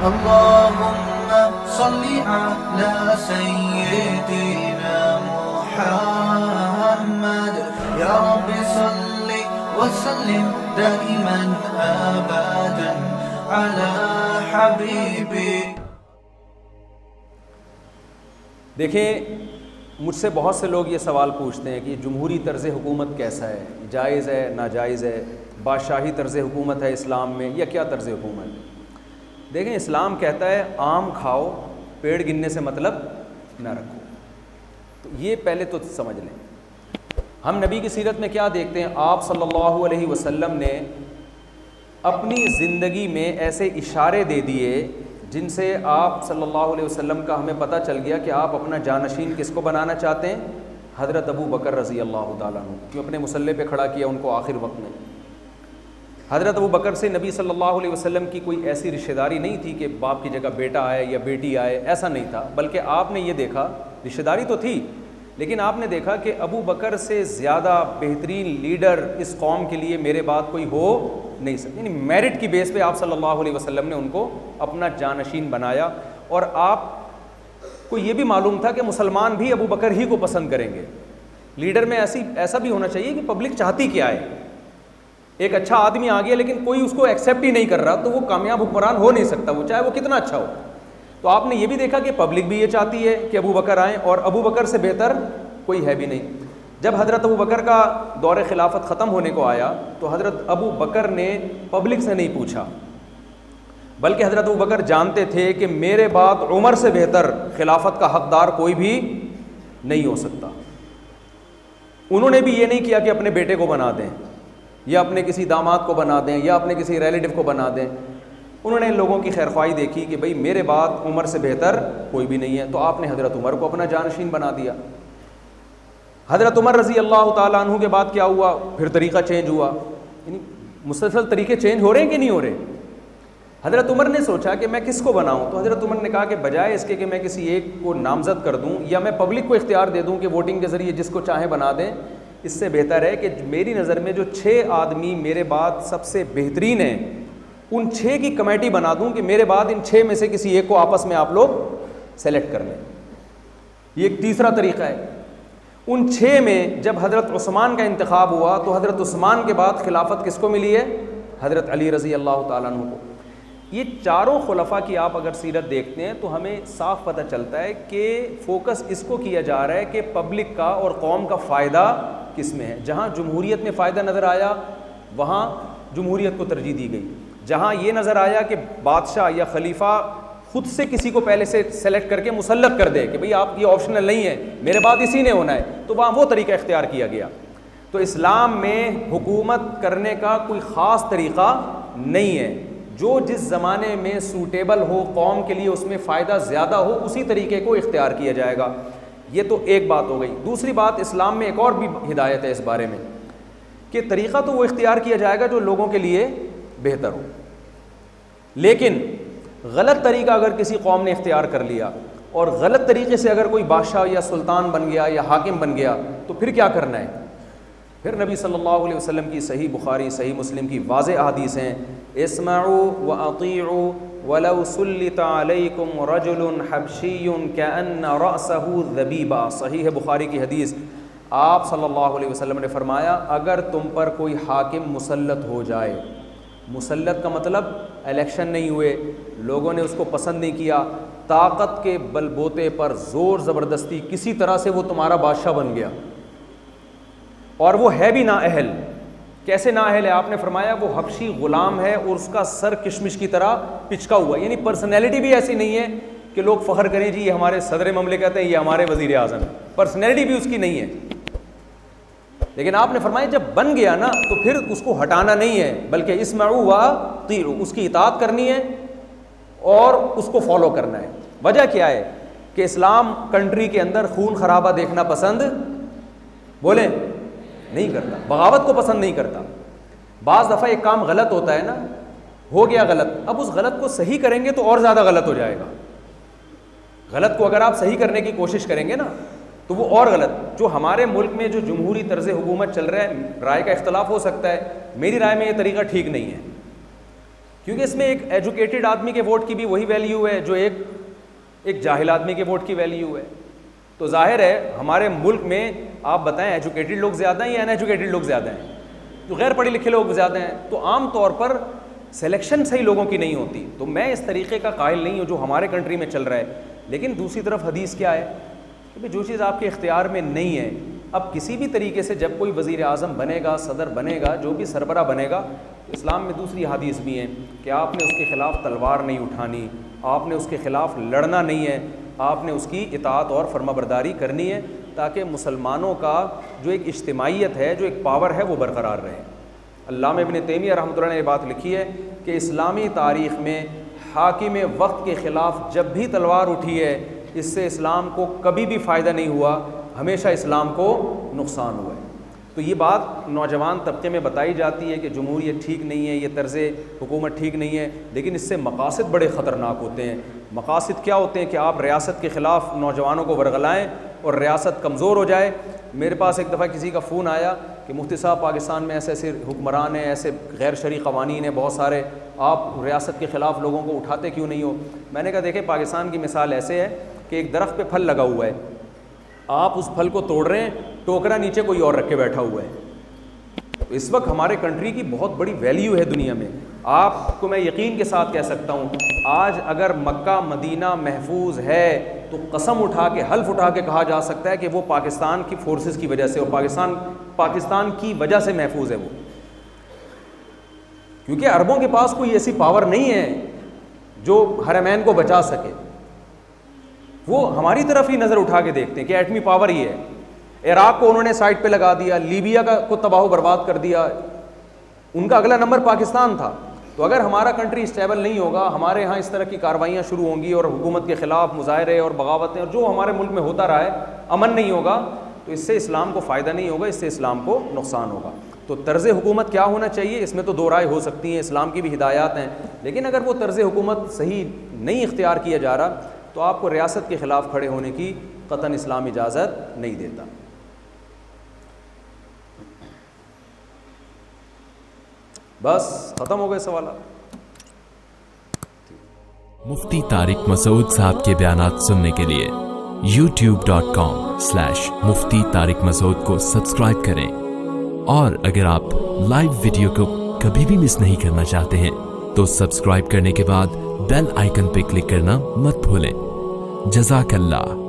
اللهم صل على سيدنا محمد يا رب صل وسلم دائما أبدا على حبيبي. دیکھیں مجھ سے بہت سے لوگ یہ سوال پوچھتے ہیں کہ جمہوری طرز حکومت کیسا ہے، جائز ہے ناجائز ہے، بادشاہی طرز حکومت ہے اسلام میں یا کیا طرز حکومت ہے؟ دیکھیں اسلام کہتا ہے آم کھاؤ پیڑ گننے سے مطلب نہ رکھو. تو یہ پہلے تو سمجھ لیں. ہم نبی کی سیرت میں کیا دیکھتے ہیں؟ آپ صلی اللہ علیہ وسلم نے اپنی زندگی میں ایسے اشارے دے دیے جن سے آپ صلی اللہ علیہ وسلم کا ہمیں پتہ چل گیا کہ آپ اپنا جانشین کس کو بنانا چاہتے ہیں؟ حضرت ابو بکر رضی اللہ تعالیٰ عنہ. کیوں اپنے مصلے پہ کھڑا کیا ان کو آخر وقت میں؟ حضرت ابو بکر سے نبی صلی اللہ علیہ وسلم کی کوئی ایسی رشتہ داری نہیں تھی کہ باپ کی جگہ بیٹا آئے یا بیٹی آئے، ایسا نہیں تھا. بلکہ آپ نے یہ دیکھا، رشتہ داری تو تھی لیکن آپ نے دیکھا کہ ابو بکر سے زیادہ بہترین لیڈر اس قوم کے لیے میرے بعد کوئی ہو نہیں سکتا. یعنی میرٹ کی بیس پہ آپ صلی اللہ علیہ وسلم نے ان کو اپنا جانشین بنایا. اور آپ کو یہ بھی معلوم تھا کہ مسلمان بھی ابو بکر ہی کو پسند کریں گے. لیڈر میں ایسا بھی ہونا چاہیے کہ پبلک چاہتی کیا ہے. ایک اچھا آدمی آ گیا لیکن کوئی اس کو ایکسیپٹ ہی نہیں کر رہا تو وہ کامیاب حکمران ہو نہیں سکتا، وہ چاہے وہ کتنا اچھا ہو. تو آپ نے یہ بھی دیکھا کہ پبلک بھی یہ چاہتی ہے کہ ابو بکر آئیں، اور ابو بکر سے بہتر کوئی ہے بھی نہیں. جب حضرت ابو بکر کا دور خلافت ختم ہونے کو آیا تو حضرت ابو بکر نے پبلک سے نہیں پوچھا، بلکہ حضرت ابو بکر جانتے تھے کہ میرے بعد عمر سے بہتر خلافت کا حقدار کوئی بھی نہیں ہو سکتا. انہوں نے بھی یہ نہیں کیا کہ اپنے بیٹے کو بنا دیں یا اپنے کسی داماد کو بنا دیں یا اپنے کسی ریلیٹو کو بنا دیں. انہوں نے لوگوں کی خیرخواہی دیکھی کہ بھئی میرے بعد عمر سے بہتر کوئی بھی نہیں ہے، تو آپ نے حضرت عمر کو اپنا جانشین بنا دیا. حضرت عمر رضی اللہ تعالیٰ عنہ کے بعد کیا ہوا؟ پھر طریقہ چینج ہوا. یعنی مسلسل طریقے چینج ہو رہے ہیں کہ نہیں ہو رہے؟ حضرت عمر نے سوچا کہ میں کس کو بناؤں، تو حضرت عمر نے کہا کہ بجائے اس کے کہ میں کسی ایک کو نامزد کر دوں یا میں پبلک کو اختیار دے دوں کہ ووٹنگ کے ذریعے جس کو چاہیں بنا دیں، اس سے بہتر ہے کہ میری نظر میں جو 6 آدمی میرے بعد سب سے بہترین ہیں ان 6 کی کمیٹی بنا دوں کہ میرے بعد ان 6 میں سے کسی ایک کو آپس میں آپ لوگ سلیکٹ کر لیں. یہ ایک تیسرا طریقہ ہے. ان 6 میں جب حضرت عثمان کا انتخاب ہوا تو حضرت عثمان کے بعد خلافت کس کو ملی ہے؟ حضرت علی رضی اللہ تعالیٰ عنہ کو. یہ چاروں خلفاء کی آپ اگر سیرت دیکھتے ہیں تو ہمیں صاف پتہ چلتا ہے کہ فوکس اس کو کیا جا رہا ہے کہ پبلک کا اور قوم کا فائدہ کس میں ہے. جہاں جمہوریت میں فائدہ نظر آیا وہاں جمہوریت کو ترجیح دی گئی. جہاں یہ نظر آیا کہ بادشاہ یا خلیفہ خود سے کسی کو پہلے سے سلیکٹ کر کے مسلط کر دے کہ بھئی آپ یہ آپشنل نہیں ہے، میرے بعد اسی نے ہونا ہے، تو وہاں وہ طریقہ اختیار کیا گیا. تو اسلام میں حکومت کرنے کا کوئی خاص طریقہ نہیں ہے. جو جس زمانے میں سوٹیبل ہو قوم کے لیے، اس میں فائدہ زیادہ ہو، اسی طریقے کو اختیار کیا جائے گا. یہ تو ایک بات ہو گئی. دوسری بات، اسلام میں ایک اور بھی ہدایت ہے اس بارے میں کہ طریقہ تو وہ اختیار کیا جائے گا جو لوگوں کے لیے بہتر ہو، لیکن غلط طریقہ اگر کسی قوم نے اختیار کر لیا اور غلط طریقے سے اگر کوئی بادشاہ یا سلطان بن گیا یا حاکم بن گیا تو پھر کیا کرنا ہے؟ پھر نبی صلی اللہ علیہ وسلم کی صحیح بخاری صحیح مسلم کی واضح احادیث ہیں، اسمعوا واطیعوا ولو سلط علیکم رجل حبشی کأن رأسہ ذبیبہ. صحیح بخاری کی حدیث. آپ صلی اللہ علیہ وسلم نے فرمایا اگر تم پر کوئی حاکم مسلط ہو جائے، مسلط کا مطلب الیکشن نہیں ہوئے، لوگوں نے اس کو پسند نہیں کیا، طاقت کے بل بوتے پر زور زبردستی کسی طرح سے وہ تمہارا بادشاہ بن گیا اور وہ ہے بھی نااہل. کیسے نااہل ہے؟ آپ نے فرمایا وہ حبشی غلام ہے اور اس کا سر کشمش کی طرح پچکا ہوا، یعنی پرسنالٹی بھی ایسی نہیں ہے کہ لوگ فخر کریں جی یہ ہمارے صدر مملکت ہے، یہ ہمارے وزیر اعظم ہے. پرسنالٹی بھی اس کی نہیں ہے. لیکن آپ نے فرمایا جب بن گیا نا تو پھر اس کو ہٹانا نہیں ہے، بلکہ اسمعوا واطیعوا، اس کی اطاعت کرنی ہے اور اس کو فالو کرنا ہے. وجہ کیا ہے کہ اسلام کنٹری کے اندر خون خرابہ دیکھنا پسند بولیں نہیں کرتا، بغاوت کو پسند نہیں کرتا. بعض دفعہ ایک کام غلط ہوتا ہے نا، ہو گیا غلط، اب اس غلط کو صحیح کریں گے تو اور زیادہ غلط ہو جائے گا. غلط کو اگر آپ صحیح کرنے کی کوشش کریں گے نا تو وہ اور غلط. جو ہمارے ملک میں جو جمہوری طرز حکومت چل رہا ہے، رائے کا اختلاف ہو سکتا ہے، میری رائے میں یہ طریقہ ٹھیک نہیں ہے. کیونکہ اس میں ایک ایجوکیٹڈ آدمی کے ووٹ کی بھی وہی ویلیو ہے جو ایک جاہل آدمی کے ووٹ کی ویلیو ہے. تو ظاہر ہے ہمارے ملک میں آپ بتائیں ایجوکیٹڈ لوگ زیادہ ہیں یا ان ایجوکیٹڈ لوگ زیادہ ہیں؟ جو غیر پڑھے لکھے لوگ زیادہ ہیں. تو عام طور پر سلیکشن صحیح لوگوں کی نہیں ہوتی. تو میں اس طریقے کا قائل نہیں ہوں جو ہمارے کنٹری میں چل رہا ہے. لیکن دوسری طرف حدیث کیا ہے کہ جو چیز آپ کے اختیار میں نہیں ہے, اب کسی بھی طریقے سے جب کوئی وزیر اعظم بنے گا, صدر بنے گا, جو بھی سربراہ بنے گا, اسلام میں دوسری حدیث بھی ہیں کہ آپ نے اس کے خلاف تلوار نہیں اٹھانی, آپ نے اس کے خلاف لڑنا نہیں ہے, آپ نے اس کی اطاعت اور فرما برداری کرنی ہے تاکہ مسلمانوں کا جو ایک اجتماعیت ہے, جو ایک پاور ہے, وہ برقرار رہے. علامہ ابن تیمیہ رحمۃ اللہ نے یہ بات لکھی ہے کہ اسلامی تاریخ میں حاکم وقت کے خلاف جب بھی تلوار اٹھی ہے اس سے اسلام کو کبھی بھی فائدہ نہیں ہوا, ہمیشہ اسلام کو نقصان ہوا ہے. تو یہ بات نوجوان طبقے میں بتائی جاتی ہے کہ جمہوریت ٹھیک نہیں ہے, یہ طرز حکومت ٹھیک نہیں ہے, لیکن اس سے مقاصد بڑے خطرناک ہوتے ہیں. مقاصد کیا ہوتے ہیں کہ آپ ریاست کے خلاف نوجوانوں کو ورغلائیں اور ریاست کمزور ہو جائے. میرے پاس ایک دفعہ کسی کا فون آیا کہ مفتی صاحب پاکستان میں ایسے ایسے حکمران ہیں, ایسے غیر شرعی قوانین ہیں بہت سارے, آپ ریاست کے خلاف لوگوں کو اٹھاتے کیوں نہیں ہو؟ میں نے کہا دیکھیں پاکستان کی مثال ایسے ہے کہ ایک درخت پہ پھل لگا ہوا ہے, آپ اس پھل کو توڑ رہے ہیں, ٹوکرا نیچے کوئی اور رکھ کے بیٹھا ہوا ہے. تو اس وقت ہمارے کنٹری کی بہت بڑی ویلیو ہے دنیا میں. آپ کو میں یقین کے ساتھ کہہ سکتا ہوں آج اگر مکہ مدینہ محفوظ ہے تو قسم اٹھا کے حلف اٹھا کے کہا جا سکتا ہے کہ وہ پاکستان کی فورسز کی وجہ سے اور پاکستان کی وجہ سے محفوظ ہے وہ, کیونکہ عربوں کے پاس کوئی ایسی پاور نہیں ہے جو حرمین کو بچا سکے. وہ ہماری طرف ہی نظر اٹھا کے دیکھتے ہیں کہ ایٹمی پاور ہی ہے. عراق کو انہوں نے سائڈ پہ لگا دیا, لیبیا کو تباہ و برباد کر دیا, ان کا اگلا نمبر پاکستان تھا. تو اگر ہمارا کنٹری اسٹیبل نہیں ہوگا, ہمارے ہاں اس طرح کی کارروائیاں شروع ہوں گی اور حکومت کے خلاف مظاہرے اور بغاوتیں اور جو ہمارے ملک میں ہوتا رہا ہے, امن نہیں ہوگا, تو اس سے اسلام کو فائدہ نہیں ہوگا, اس سے اسلام کو نقصان ہوگا. تو طرز حکومت کیا ہونا چاہیے, اس میں تو دو رائے ہو سکتی ہیں, اسلام کی بھی ہدایات ہیں, لیکن اگر وہ طرز حکومت صحیح نہیں اختیار کیا جا رہا تو آپ کو ریاست کے خلاف کھڑے ہونے کی قطعاً اسلام اجازت نہیں دیتا. بس ختم ہو گئے سوالات. مفتی طارق مسعود صاحب کے بیانات سننے کے لیے youtube.com/مفتی طارق مسعود کو سبسکرائب کریں, اور اگر آپ لائیو ویڈیو کو کبھی بھی مس نہیں کرنا چاہتے ہیں تو سبسکرائب کرنے کے بعد بیل آئیکن پہ کلک کرنا مت بھولیں. جزاک اللہ.